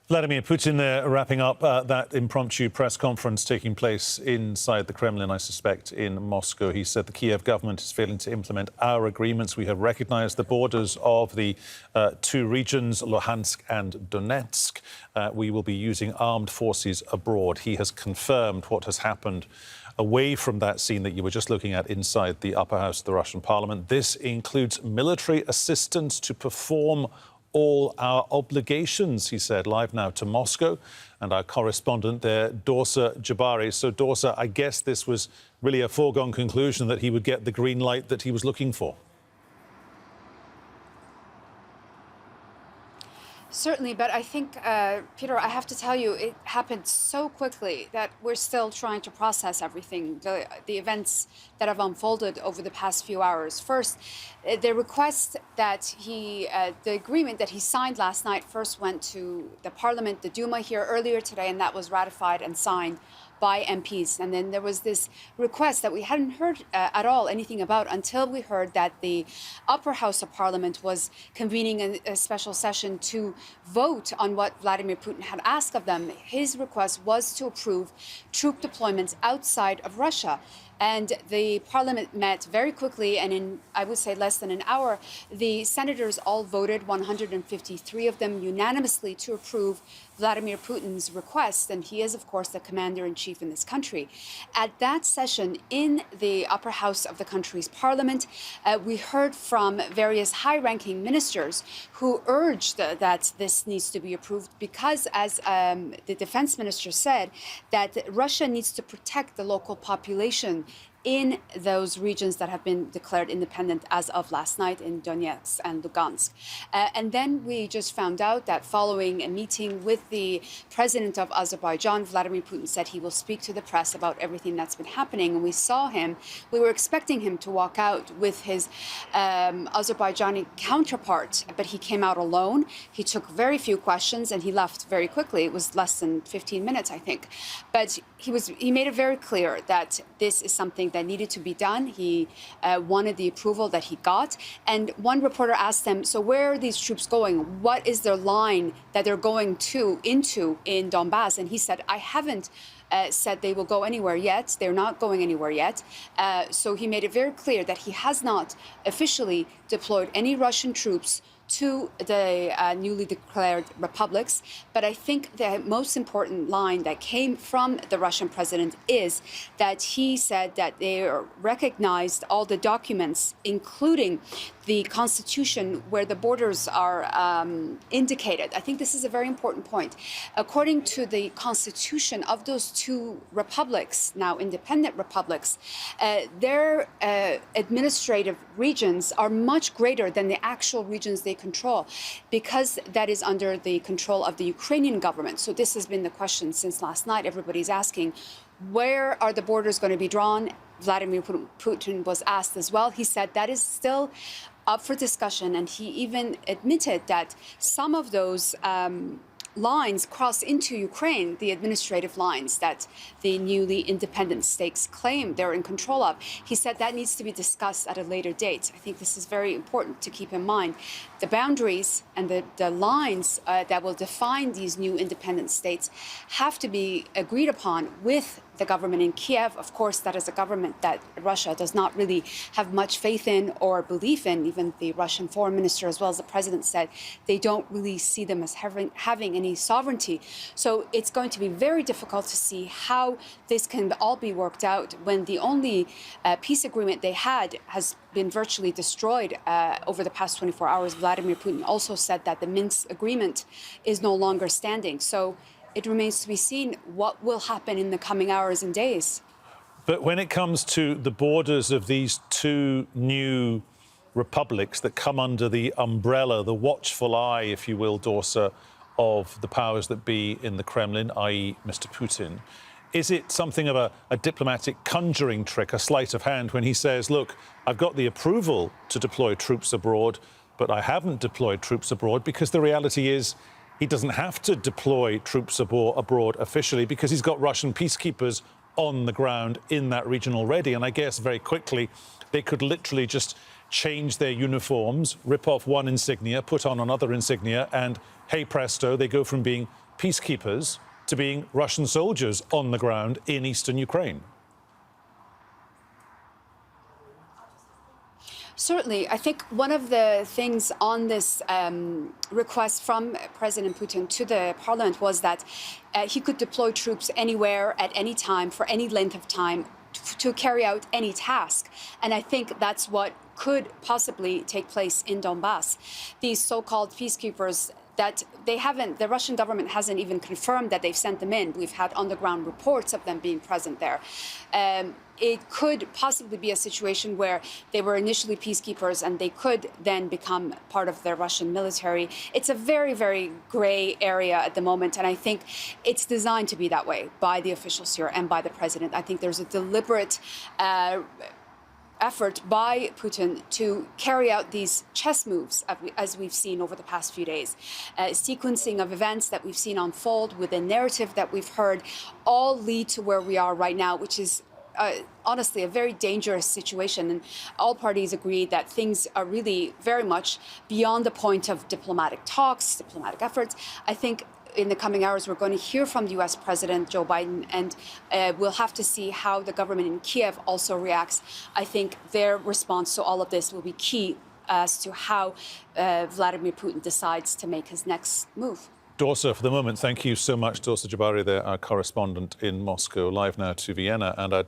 Vladimir Putin there wrapping up that impromptu press conference taking place inside the Kremlin, I suspect, in Moscow. He said the Kiev government is failing to implement our agreements. We have recognized the borders of the two regions, Luhansk and Donetsk. We will be using armed forces abroad. He has confirmed what has happened away from that scene that you were just looking at inside the upper house of the Russian parliament. This includes military assistance to perform all our obligations, he said, live now to Moscow. And our correspondent there, Dorsa Jabari. So, Dorsa, I guess this was really a foregone conclusion that he would get the green light that he was looking for. Certainly, but I think, Peter, I have to tell you, it happened so quickly that we're still trying to process everything, the events that have unfolded over the past few hours. First, the request that the agreement that he signed last night first went to the Parliament, the Duma here earlier today, and that was ratified and signed by MPs. And then there was this request that we hadn't heard at all anything about until we heard that the upper house of parliament was convening a special session to vote on what Vladimir Putin had asked of them. His request was to approve troop deployments outside of Russia. And the parliament met very quickly, and in, I would say, less than an hour, the senators all voted, 153 of them unanimously, to approve Vladimir Putin's request. And he is, of course, the commander-in-chief in this country. At that session in the upper house of the country's parliament, we heard from various high-ranking ministers who urged that this needs to be approved because, as the defense minister said, that Russia needs to protect the local population in those regions that have been declared independent as of last night in Donetsk and Lugansk. And then we just found out that following a meeting with the president of Azerbaijan, Vladimir Putin said he will speak to the press about everything that's been happening. And we saw him, we were expecting him to walk out with his Azerbaijani counterpart, but he came out alone. He took very few questions and he left very quickly. It was less than 15 minutes, I think. But he made it very clear that this is something that needed to be done. He wanted the approval that he got. And one reporter asked him, so where are these troops going? What is their line that they're going into in Donbass? And he said, I haven't said they will go anywhere yet. They're not going anywhere yet. So he made it very clear that he has not officially deployed any Russian troops to the newly declared republics. But I think the most important line that came from the Russian president is that he said that they recognized all the documents, including the constitution where the borders are indicated. I think this is a very important point. According to the constitution of those two republics, now independent republics, their administrative regions are much greater than the actual regions they control, because that is under the control of the Ukrainian government. So this has been the question since last night. Everybody's asking, where are the borders going to be drawn? Vladimir Putin was asked as well. He said that is still up for discussion, and he even admitted that some of those lines cross into Ukraine, the administrative lines that the newly independent states claim they're in control of. He said that needs to be discussed at a later date. I think this is very important to keep in mind. The boundaries and the lines that will define these new independent states have to be agreed upon with the government in Kiev. Of course, that is a government that Russia does not really have much faith in or belief in. Even the Russian foreign minister, as well as the president, said they don't really see them as having any sovereignty. So it's going to be very difficult to see how this can all be worked out when the only peace agreement they had has been virtually destroyed over the past 24 hours. Vladimir Putin also said that the Minsk agreement is no longer standing. So it remains to be seen what will happen in the coming hours and days. But when it comes to the borders of these two new republics that come under the umbrella, the watchful eye, if you will, Dorsa, of the powers that be in the Kremlin, i.e. Mr. Putin, is it something of a diplomatic conjuring trick, a sleight of hand, when he says, look, I've got the approval to deploy troops abroad, but I haven't deployed troops abroad because the reality is he doesn't have to deploy troops abroad officially because he's got Russian peacekeepers on the ground in that region already. And I guess very quickly they could literally just change their uniforms, rip off one insignia, put on another insignia, and hey presto, they go from being peacekeepers to being Russian soldiers on the ground in eastern Ukraine. Certainly. I think one of the things on this request from President Putin to the parliament was that he could deploy troops anywhere at any time for any length of time to carry out any task. And I think that's what could possibly take place in Donbass. These so-called peacekeepers that the Russian government hasn't even confirmed that they've sent them in. We've had on-the-ground reports of them being present there. It could possibly be a situation where they were initially peacekeepers and they could then become part of the Russian military. It's a very, very gray area at the moment, and I think it's designed to be that way by the officials here and by the president. I think there's a deliberate effort by Putin to carry out these chess moves, as we've seen over the past few days. Sequencing of events that we've seen unfold with a narrative that we've heard all lead to where we are right now, which is honestly a very dangerous situation. And all parties agree that things are really very much beyond the point of diplomatic talks, diplomatic efforts. I think in the coming hours, we're going to hear from the U.S. President Joe Biden, and we'll have to see how the government in Kiev also reacts. I think their response to all of this will be key as to how Vladimir Putin decides to make his next move. Dorsa, for the moment, thank you so much. Dorsa Jabari there, our correspondent in Moscow, live now to Vienna. And